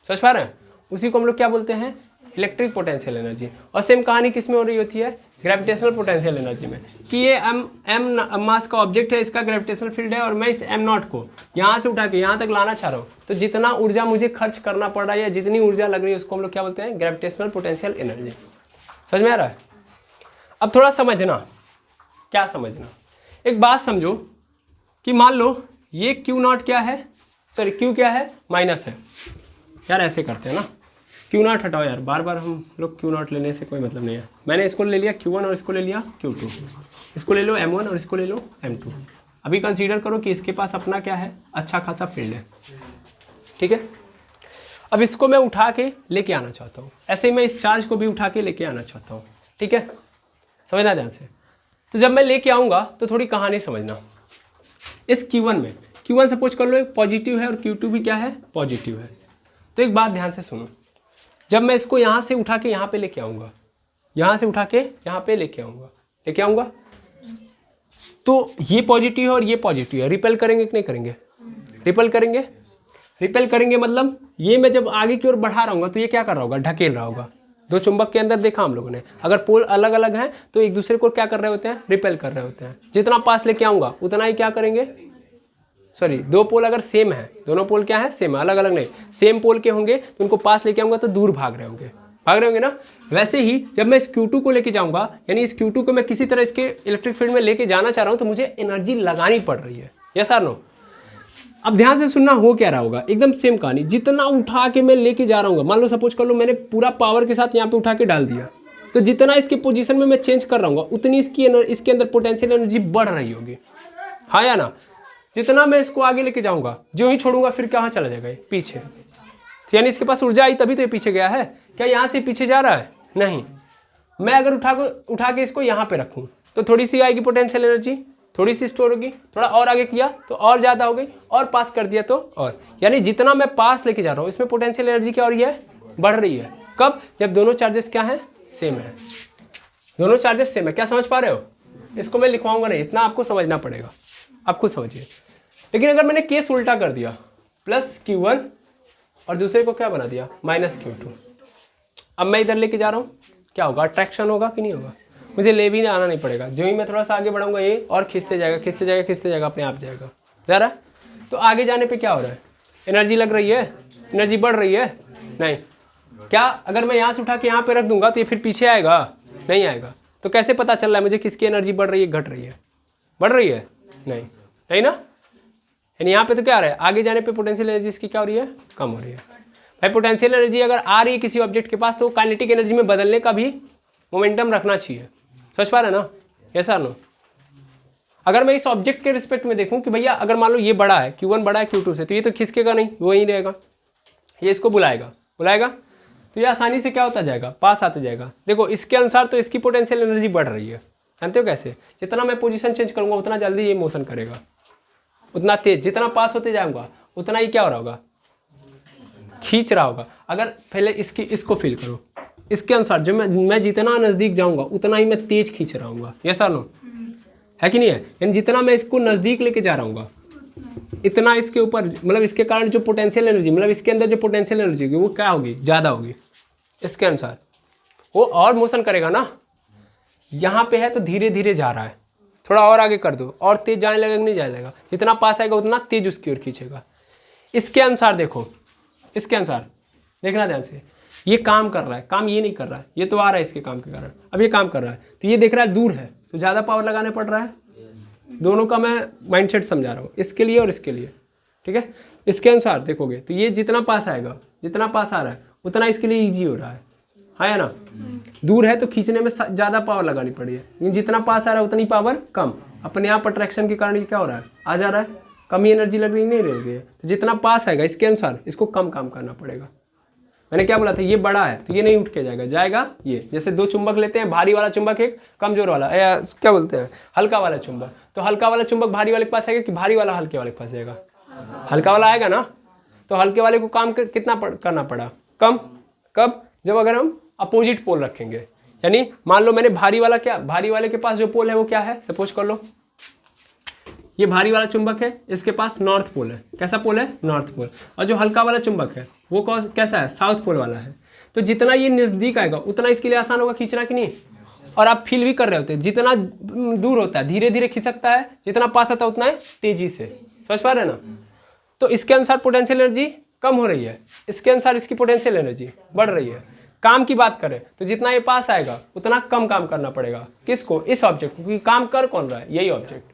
समझ पा रहे हैं, उसी को हम लोग क्या बोलते हैं, इलेक्ट्रिक पोटेंशियल एनर्जी। और सेम कहानी किस में हो रही होती है, ग्रेविटेशनल पोटेंशियल एनर्जी में, कि ये m मास का ऑब्जेक्ट है, इसका ग्रेविटेशनल फील्ड है और मैं इस m0 को यहाँ से उठा के यहाँ तक लाना चाह रहा हूँ, तो जितना ऊर्जा मुझे खर्च करना पड़ रहा है या जितनी ऊर्जा लग रही है उसको हम लोग क्या बोलते हैं, ग्रेविटेशनल पोटेंशियल एनर्जी। समझ में आ रहा है। अब थोड़ा समझना, क्या समझना, एक बात समझो कि मान लो ये Q0 क्या है, सॉरी Q क्या है, माइनस है। यार ऐसे करते हैं ना, Q0 हटाओ यार, बार बार हम लोग Q0 लेने से कोई मतलब नहीं है। मैंने इसको ले लिया Q1 और इसको ले लिया Q2, इसको ले लो M1 और इसको ले लो M2। अभी कंसीडर करो कि इसके पास अपना क्या है, अच्छा खासा फील्ड है, ठीक है। अब इसको मैं उठा के लेके आना चाहता हूँ, ऐसे ही मैं इस चार्ज को भी उठा के लेके आना चाहता हूँ, ठीक है, समझना ध्यान से। तो जब मैं लेके आऊँगा तो थोड़ी कहानी समझना। इस Q1 में, Q1 सपोज कर लो एक पॉजिटिव है और Q2 भी क्या है, पॉजिटिव है। तो एक बात ध्यान से सुनो, जब मैं इसको यहाँ से उठा के यहाँ पे लेके आऊँगा, यहाँ से उठा के यहाँ पे लेके आऊँगा, तो ये पॉजिटिव है और ये पॉजिटिव है, रिपेल करेंगे कि नहीं करेंगे, रिपेल करेंगे। रिपेल करेंगे मतलब ये मैं जब आगे की ओर बढ़ा रहा हूँ तो ये क्या कर रहा होगा, ढकेल रहा होगा। दो चुंबक के अंदर देखा हम लोगों ने, अगर पोल अलग अलग हैं तो एक दूसरे को क्या कर रहे होते हैं, रिपेल कर रहे होते हैं। जितना पास लेके आऊँगा उतना ही क्या करेंगे, सॉरी दो पोल अगर सेम है, दोनों पोल क्या है, सेम है, अलग अलग नहीं, सेम पोल के होंगे तो उनको पास लेके आऊँगा तो दूर भाग रहे होंगे ना। वैसे ही जब मैं इस Q2 को लेके जाऊँगा, यानी इस Q2 को मैं किसी तरह इसके इलेक्ट्रिक फील्ड में लेके जाना चाह रहा हूँ, तो मुझे एनर्जी लगानी पड़ रही है, यस और नो। अब ध्यान से सुनना, हो क्या रहा होगा, एकदम सेम कहानी। जितना उठा के मैं लेके जा रहा हूँ, मान लो सपोज कर लो मैंने पूरा पावर के साथ यहाँ पे उठा के डाल दिया, तो जितना इसकी पोजीशन में मैं चेंज कर रहा हूँ उतनी इसके अंदर पोटेंशियल एनर्जी बढ़ रही होगी, हाँ या ना। जितना मैं इसको आगे लेके जाऊंगा, जो ही छोड़ूंगा फिर कहाँ चला जाएगा, ये पीछे। तो यानी इसके पास ऊर्जा आई तभी तो ये पीछे गया है, क्या यहाँ से पीछे जा रहा है, नहीं। मैं अगर उठा के इसको यहाँ पे रखूँ तो थोड़ी सी आएगी पोटेंशियल एनर्जी, थोड़ी सी स्टोर होगी, थोड़ा और आगे किया तो और ज़्यादा हो गई, और पास कर दिया तो और, यानी जितना मैं पास लेके जा रहा हूँ इसमें पोटेंशियल एनर्जी क्या हो रही है, बढ़ रही है। कब, जब दोनों चार्जेस क्या है, सेम है, दोनों चार्जेस सेम है। क्या समझ पा रहे हो, इसको मैं लिखवाऊंगा नहीं, इतना आपको समझना पड़ेगा, आप खुद समझिए। लेकिन अगर मैंने केस उल्टा कर दिया, प्लस Q1 और दूसरे को क्या बना दिया, माइनस Q2, अब मैं इधर लेके जा रहा हूँ, क्या होगा, अट्रैक्शन होगा कि नहीं होगा, मुझे ले भी आना नहीं पड़ेगा। जो ही मैं थोड़ा सा आगे बढ़ाऊंगा ये और खींचते जाएगा, अपने आप जाएगा, जा रहा है। तो आगे जाने पे क्या हो रहा है, एनर्जी लग रही है, एनर्जी बढ़ रही है, नहीं। क्या अगर मैं यहाँ से उठा के यहाँ पे रख दूंगा तो ये फिर पीछे आएगा? नहीं आएगा। तो कैसे पता चल रहा है मुझे किसकी एनर्जी बढ़ रही है घट रही है? बढ़ रही है? नहीं, नहीं ना। यानी यहाँ पे तो क्या आ रहा है, आगे जाने पे पोटेंशियल एनर्जी इसकी क्या हो रही है? कम हो रही है। भाई पोटेंशियल एनर्जी अगर आ रही है किसी ऑब्जेक्ट के पास तो काइनेटिक एनर्जी में बदलने का भी मोमेंटम रखना चाहिए। समझ पा रहे हैं ना? यस और नो? अगर मैं इस ऑब्जेक्ट के रिस्पेक्ट में देखूं कि भैया अगर मान लो ये बड़ा है, Q1 बड़ा है Q2 से, तो ये तो खिसकेगा नहीं, वो ही रहेगा। ये इसको बुलाएगा तो ये आसानी से क्या होता जाएगा? पास आते जाएगा। देखो इसके अनुसार तो इसकी पोटेंशियल एनर्जी बढ़ रही है। जानते हो कैसे? जितना मैं पोजीशन चेंज करूंगा उतना जल्दी ये मोशन करेगा, उतना तेज। जितना पास होते जाऊंगा उतना ही क्या हो रहा होगा? खींच रहा होगा। अगर पहले इसको फील करो, इसके अनुसार जब मैं जितना नज़दीक जाऊंगा उतना ही मैं तेज खींच रहा हूँ। ये नो है कि नहीं है? यानी जितना मैं इसको नज़दीक लेके जा रहा हूँ इतना इसके ऊपर, मतलब इसके कारण जो पोटेंशियल एनर्जी, मतलब इसके अंदर जो पोटेंशियल एनर्जी होगी वो क्या होगी? ज़्यादा होगी। इसके अनुसार वो और मोशन करेगा ना। यहाँ पे है तो धीरे धीरे जा रहा है, थोड़ा और आगे कर दो और तेज जाने लगेगा, नहीं जाने लगेगा। जितना पास आएगा उतना तेज उसकी ओर खींचेगा। इसके अनुसार देखो, इसके अनुसार देखना ध्यान से, ये काम कर रहा है, काम ये नहीं कर रहा है, ये तो आ रहा है इसके काम के कारण। अब ये काम कर रहा है तो ये देख रहा है दूर है तो ज़्यादा पावर लगाने पड़ रहा है। दोनों का मैं माइंडसेट समझा रहा हूँ, इसके लिए और इसके लिए। ठीक है, इसके अनुसार देखोगे तो ये जितना पास आएगा, जितना पास आ रहा है उतना इसके लिए ईजी हो रहा है या ना? दूर है तो खींचने में ज़्यादा पावर लगानी पड़ी है, लेकिन जितना पास आ रहा है उतनी पावर कम। अपने आप अट्रैक्शन के कारण ये क्या हो रहा है? आ जा रहा है, कम ही एनर्जी लग रही नहीं रह रही है। तो जितना पास आएगा इसके अनुसार इसको कम काम करना पड़ेगा। मैंने क्या बोला था? ये बड़ा है तो ये नहीं उठ के जाएगा ये। जैसे दो चुंबक लेते हैं, भारी वाला चुंबक एक कमजोर वाला, या क्या बोलते हैं हल्का वाला चुंबक। तो हल्का वाला चुंबक भारी वाले के पास आएगा कि भारी वाला हल्के वाले के पास जाएगा? हल्का वाला आएगा ना। तो हल्के वाले को काम कितना करना पड़ा? कम। कब? जब अगर हम अपोजिट पोल रखेंगे। यानी मान लो मैंने भारी वाले के पास जो पोल है वो क्या है? सपोज कर लो ये भारी वाला चुंबक है, इसके पास नॉर्थ पोल है। कैसा पोल है? North pole. और जो हल्का वाला चुंबक है वो कैसा है? साउथ पोल वाला है। तो जितना ये नज़दीक आएगा उतना इसके लिए आसान होगा खींचना कि नहीं? और आप फील भी कर रहे होते हैं, जितना दूर होता है धीरे धीरे खींच सकता है, जितना पास आता है उतना है तेजी से। समझ पा रहे हैं ना? तो इसके अनुसार पोटेंशियल एनर्जी कम हो रही है, इसके अनुसार इसकी पोटेंशियल एनर्जी बढ़ रही है। काम की बात करें तो जितना ये पास आएगा उतना कम काम करना पड़ेगा। किसको? इस ऑब्जेक्ट को। क्योंकि काम कर कौन रहा है? यही ऑब्जेक्ट,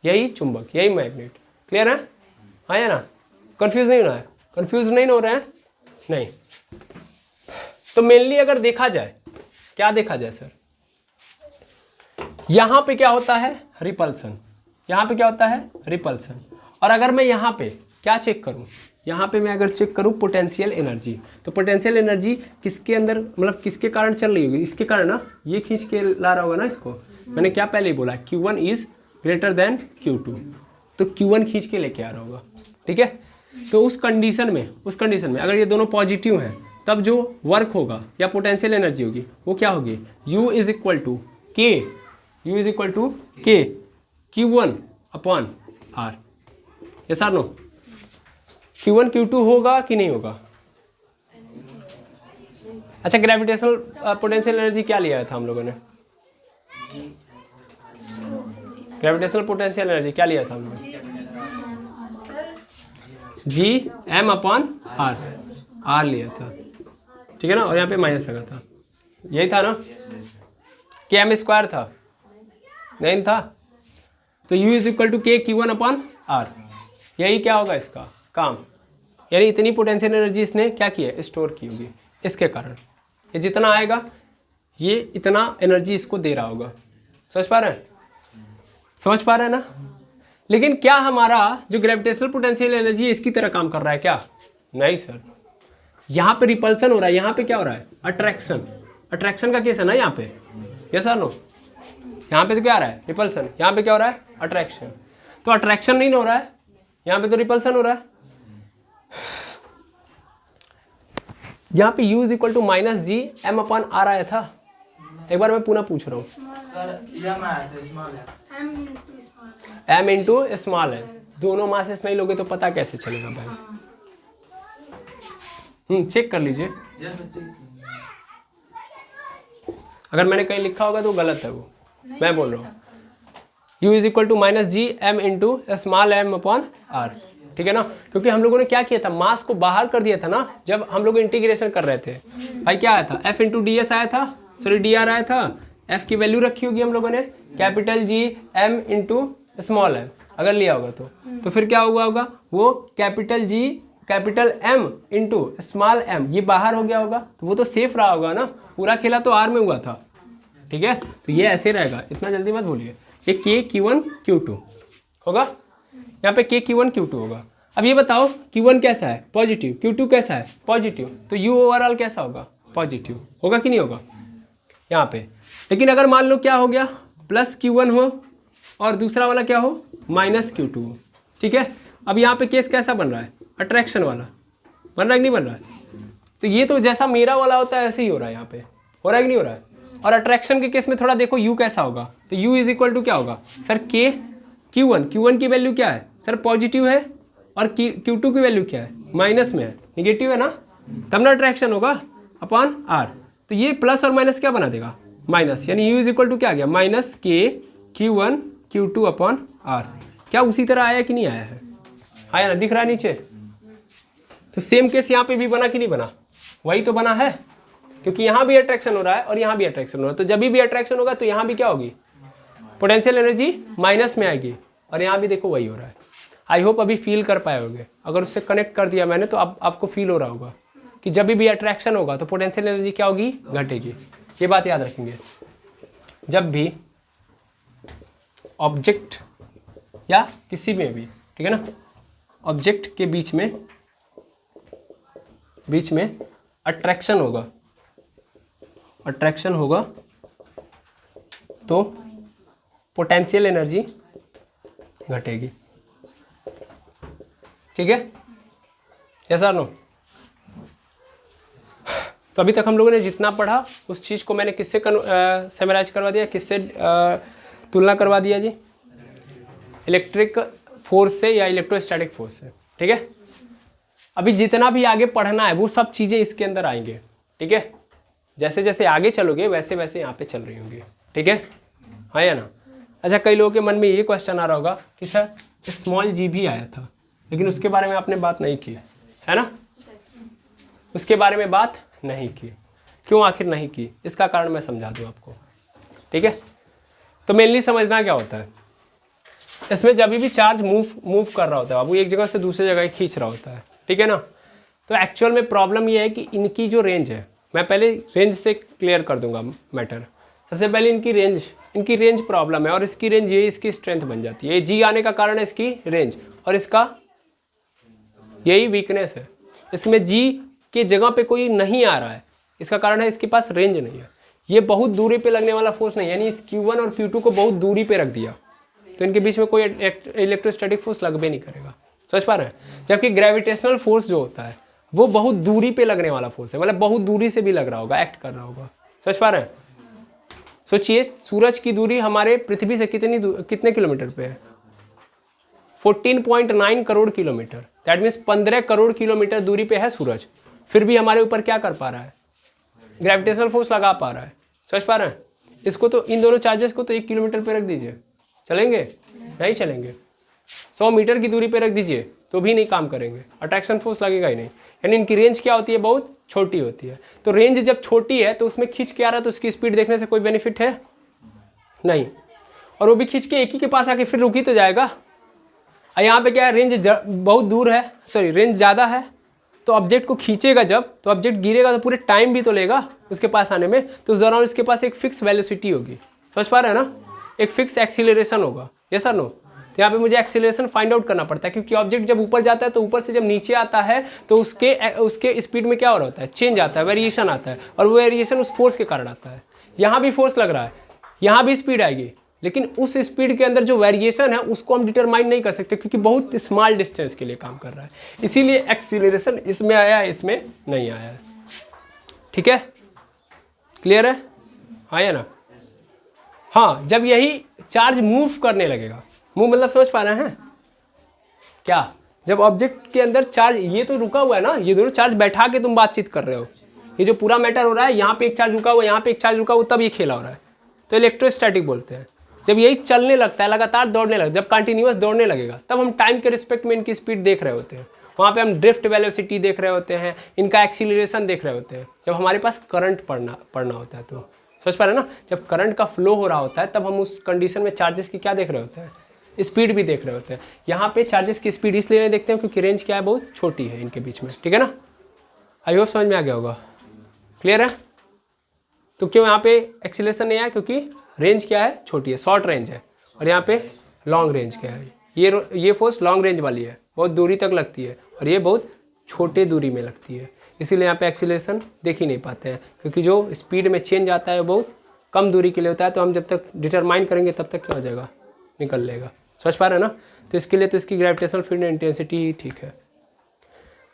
यही चुंबक, यही मैग्नेट। क्लियर है? हाँ या ना? कंफ्यूज नहीं होना है? कंफ्यूज नहीं हो रहे हैं? नहीं। तो मेनली अगर देखा जाए, क्या देखा जाए सर? यहां पे क्या होता है? रिपल्सन। यहां पे क्या होता है? रिपल्सन। और अगर मैं यहां पे क्या चेक करूं, यहां पे मैं अगर चेक करूं पोटेंशियल एनर्जी, तो पोटेंशियल एनर्जी किसके अंदर, मतलब किसके कारण चल रही होगी? इसके कारण ना। ये खींच के ला रहा होगा ना इसको। मैंने क्या पहले ही बोला? Q1 is greater than Q2, तो Q1 खींच के लेके आ रहा होगा। ठीक है, तो उस कंडीशन में अगर ये दोनों पॉजिटिव हैं तब जो वर्क होगा या पोटेंशियल एनर्जी होगी वो क्या होगी? U is equal to K Q1 upon R। Yes और नो? Q1 Q2 होगा कि नहीं होगा? अच्छा, ग्रेविटेशनल पोटेंशियल एनर्जी क्या लिया था हम लोगों ने? ग्रेविटेशनल पोटेंशियल एनर्जी क्या लिया था हम लोगों ने? Gm अपॉन R लिया था। ठीक है ना? और यहाँ पे माइनस लगा था, यही था ना? कि m स्क्वायर था, नहीं था? तो U is equal to K Q1 upon R। यही क्या होगा इसका काम? यानी इतनी पोटेंशियल एनर्जी इसने क्या की है? स्टोर की होगी। इसके कारण ये जितना आएगा ये इतना एनर्जी इसको दे रहा होगा। समझ पा रहे हैं? समझ पा रहे हैं ना? लेकिन क्या हमारा जो ग्रेविटेशनल पोटेंशियल एनर्जी है इसकी तरह काम कर रहा है क्या? नहीं सर। यहाँ पे रिपल्सन हो रहा है, यहाँ पे क्या हो रहा है? अट्रैक्शन का केस है ना यहाँ पे। यस और नो? यहाँ पे तो क्या आ रहा है? रिपल्सन। यहाँ पे क्या हो रहा है? अट्रैक्शन। तो अट्रैक्शन नहीं हो रहा है, यहाँ पे तो रिपल्सन हो रहा है। यहाँ पे U is equal to minus Gm upon R आया था। एक बार मैं पुनः पूछ रहा हूँ। M इंटू स्मॉल है। दोनों मासेस नहीं लोगे तो पता कैसे चलेगा भाई? चेक कर लीजिए। अगर मैंने कहीं लिखा होगा तो गलत है वो, मैं बोल रहा हूँ। U is equal to minus Gm into small m upon R। ठीक है ना, क्योंकि हम लोगों ने क्या किया था, मास को बाहर कर दिया था ना जब हम लोग इंटीग्रेशन कर रहे थे। भाई क्या आया था, f इंटू डी एस आया था, सॉरी डी आर आया था, f की वैल्यू रखी होगी हम लोगों ने capital G m into small m अगर लिया होगा तो फिर क्या हुआ होगा, वो capital G capital M into small m ये बाहर हो गया होगा, तो वो तो सेफ रहा होगा ना, पूरा खेला तो R में हुआ था, ठीक है। तो ये ऐसे रहेगा, इतना जल्दी मत भूलिए, ये K Q1 Q2 होगा, यहाँ पे K Q1 Q2 होगा। अब ये बताओ Q1 कैसा है, पॉजिटिव, Q2 कैसा है, पॉजिटिव, तो U ओवरऑल कैसा होगा, पॉजिटिव होगा कि नहीं होगा यहाँ पे। लेकिन अगर मान लो क्या हो गया, प्लस Q1 हो और दूसरा वाला क्या हो, माइनस Q2 हो, ठीक है। अब यहाँ पे केस कैसा बन रहा है, अट्रैक्शन वाला बन रहा है कि नहीं बन रहा है, तो ये तो जैसा मेरा वाला होता है ऐसे ही हो रहा है, यहाँ पे हो रहा है कि नहीं हो रहा है। और अट्रैक्शन के केस में थोड़ा देखो U कैसा होगा, तो U इज इक्वल टू क्या होगा सर, K Q1 की वैल्यू क्या है सर, पॉजिटिव है, और Q2 की वैल्यू क्या है, माइनस में है, निगेटिव है ना, तब ना अट्रैक्शन होगा अपॉन R। तो ये प्लस और माइनस क्या बना देगा, माइनस, यानी U इज इक्वल टू क्या आ गया, minus K Q1 Q2 upon R। क्या उसी तरह आया कि नहीं आया है, आया ना, दिख रहा है नीचे। तो सेम केस यहाँ पे भी बना कि नहीं बना, वही तो बना है, क्योंकि यहाँ भी अट्रैक्शन हो रहा है और यहाँ भी अट्रैक्शन हो रहा है, तो जब भी अट्रैक्शन होगा तो यहाँ भी क्या होगी, पोटेंशियल एनर्जी माइनस में आएगी, और यहाँ भी देखो वही हो रहा है। आई होप अभी फील कर पाए होगे, अगर उससे कनेक्ट कर दिया मैंने तो अब आपको फील हो रहा होगा कि जब भी अट्रैक्शन होगा तो पोटेंशियल एनर्जी क्या होगी, घटेगी। ये बात याद रखेंगे, जब भी ऑब्जेक्ट या किसी में भी, ठीक है ना, ऑब्जेक्ट के बीच में अट्रैक्शन होगा तो पोटेंशियल एनर्जी घटेगी, ठीक है, यस और नो। तो अभी तक हम लोगों ने जितना पढ़ा उस चीज़ को मैंने किससे समराइज करवा दिया, किससे तुलना करवा दिया जी, इलेक्ट्रिक फोर्स से या इलेक्ट्रोस्टैटिक फोर्स से, ठीक है। अभी जितना भी आगे पढ़ना है वो सब चीज़ें इसके अंदर आएंगे, ठीक है, जैसे जैसे आगे चलोगे वैसे वैसे यहाँ पे चल रही होंगी, ठीक है, हाँ या ना। अच्छा, कई लोगों के मन में ये क्वेश्चन आ रहा होगा कि सर स्मॉल जी भी आया था लेकिन उसके बारे में आपने बात नहीं की, है ना, उसके बारे में बात नहीं की, क्यों आखिर नहीं की, इसका कारण मैं समझा दूँ आपको, ठीक है। तो मेनली समझना क्या होता है, इसमें जब भी चार्ज मूव कर रहा होता है, वो एक जगह से दूसरी जगह खींच रहा होता है, ठीक है ना। तो एक्चुअल में प्रॉब्लम ये है कि इनकी जो रेंज है, मैं पहले रेंज से क्लियर कर दूंगा मैटर। सबसे पहले इनकी रेंज प्रॉब्लम है, और इसकी रेंज ये इसकी स्ट्रेंथ बन जाती है, ये जी आने का कारण है इसकी रेंज, और इसका यही वीकनेस है, इसमें जी के जगह पे कोई नहीं आ रहा है, इसका कारण है इसके पास रेंज नहीं है, ये बहुत दूरी पे लगने वाला फोर्स नहीं है, यानी इस Q1 और Q2 को बहुत दूरी पे रख दिया तो इनके बीच में कोई इलेक्ट्रोस्टैटिक फोर्स लग भी नहीं करेगा, समझ पा रहे हैं। जबकि ग्रेविटेशनल फोर्स जो होता है वो बहुत दूरी पे लगने वाला फोर्स है, मतलब बहुत दूरी से भी लग रहा होगा, एक्ट कर रहा होगा, समझ पा रहे हैं। सोचिए सूरज की दूरी हमारे पृथ्वी से कितने किलोमीटर पे है, 14.9 crore kilometre, that means 15 crore kilometre दूरी पे है सूरज, फिर भी हमारे ऊपर क्या कर पा रहा है, ग्रेविटेशनल फोर्स लगा पा रहा है, समझ पा रहे हैं। इसको तो, इन दोनों चार्जेस को तो 1 किलोमीटर पे रख दीजिए, चलेंगे नहीं चलेंगे, 100 मीटर की दूरी पे रख दीजिए तो भी नहीं काम करेंगे, अट्रैक्शन फोर्स लगेगा ही नहीं, यानी इनकी रेंज क्या होती है, बहुत छोटी होती है। तो रेंज जब छोटी है तो उसमें खींच के आ रहा है तो उसकी स्पीड देखने से कोई बेनिफिट है नहीं, और वो भी खींच के एक ही के पास आके फिर रुक ही तो जाएगा। और यहाँ पे क्या है, रेंज बहुत दूर है, सॉरी रेंज ज़्यादा है, तो ऑब्जेक्ट को खींचेगा जब, तो ऑब्जेक्ट गिरेगा तो पूरे टाइम भी तो लेगा उसके पास आने में, तो उस दौरान उसके पास एक फिक्स वेलोसिटी होगी, समझ पा रहे हैं ना, एक फिक्स एक्सीलरेशन होगा, यस और नो। तो यहाँ पे मुझे एक्सीलरेशन फाइंड आउट करना पड़ता है, क्योंकि ऑब्जेक्ट जब ऊपर जाता है तो ऊपर से जब नीचे आता है तो उसके स्पीड में क्या हो रहा होता है, चेंज आता है, वेरिएशन आता है, और वो वेरिएशन उस फोर्स के कारण आता है। यहाँ भी फोर्स लग रहा है, यहाँ भी स्पीड आएगी, लेकिन उस स्पीड के अंदर जो वेरिएशन है उसको हम डिटरमाइन नहीं कर सकते, क्योंकि बहुत स्मॉल डिस्टेंस के लिए काम कर रहा है, इसीलिए एक्सीलरेशन इसमें आया है, इसमें नहीं आया है, ठीक है, क्लियर है, हाँ या ना। हाँ, जब यही चार्ज मूव करने लगेगा, मूव मतलब समझ पा रहे हैं क्या, जब ऑब्जेक्ट के अंदर चार्ज, ये तो रुका हुआ है ना, ये दोनों चार्ज बैठा के तुम बातचीत कर रहे हो, ये जो पूरा मैटर हो रहा है, यहाँ पे एक चार्ज रुका हुआ, यहाँ पे एक चार्ज रुका हुआ, तब ये खेला हो रहा है, तो इलेक्ट्रोस्टैटिक बोलते हैं। जब यही चलने लगता है, लगातार दौड़ने लगता है, जब कंटिन्यूअस दौड़ने लगेगा, तब हम टाइम के रिस्पेक्ट में इनकी स्पीड देख रहे होते हैं। वहाँ पे हम ड्रिफ्ट वेलोसिटी देख रहे होते हैं, इनका एक्सीलरेशन देख रहे होते हैं, जब हमारे पास करंट पढ़ना होता है। तो समझ पा रहे हैं ना, जब करंट का फ्लो हो रहा होता है तब हम उस कंडीशन में चार्जेस की क्या देख रहे होते हैं, स्पीड भी देख रहे होते हैं। यहाँ पे चार्जेस की स्पीड इसलिए नहीं देखते हैं क्योंकि रेंज क्या है, बहुत छोटी है इनके बीच में, ठीक है ना। आई होप समझ में आ गया होगा, क्लियर है। तो क्यों यहाँ पे एक्सीलरेशन नहीं आया, क्योंकि रेंज क्या है, छोटी है, शॉर्ट रेंज है, और यहाँ पे लॉन्ग रेंज क्या है, ये फोर्स लॉन्ग रेंज वाली है, बहुत दूरी तक लगती है, और ये बहुत छोटे दूरी में लगती है, इसीलिए यहाँ पे एक्सीलरेशन देख ही नहीं पाते हैं, क्योंकि जो स्पीड में चेंज आता है वो बहुत कम दूरी के लिए होता है। तो हम जब तक डिटरमाइन करेंगे तब तक क्या हो जाएगा, निकल लेगा। समझ पा रहे हैं ना। तो इसके लिए तो इसकी ग्रेविटेशनल फील्ड इंटेंसिटी ठीक है,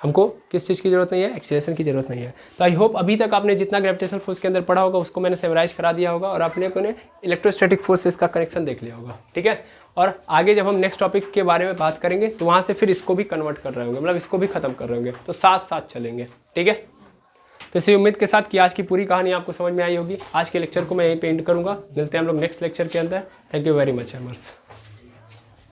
हमको किस चीज़ की ज़रूरत नहीं है, एक्सीलरेशन की ज़रूरत नहीं है। तो आई होप अभी तक आपने जितना ग्रेविटेशनल फोर्स के अंदर पढ़ा होगा उसको मैंने समराइज करा दिया होगा, और आपने को इलेक्ट्रोस्टैटिक फोर्स से इसका कनेक्शन देख लिया होगा, ठीक है। और आगे जब हम नेक्स्ट टॉपिक के बारे में बात करेंगे तो वहाँ से फिर इसको भी कन्वर्ट कर रहे होंगे, मतलब इसको भी खत्म कर रहे होंगे, तो साथ साथ चलेंगे, ठीक है। तो इसी उम्मीद के साथ कि आज की पूरी कहानी आपको समझ में आई होगी। आज के लेक्चर को मैं यहीं पे एंड करूँगा, मिलते हैं हम लोग नेक्स्ट लेक्चर के अंदर। Thank you very much एमर्स।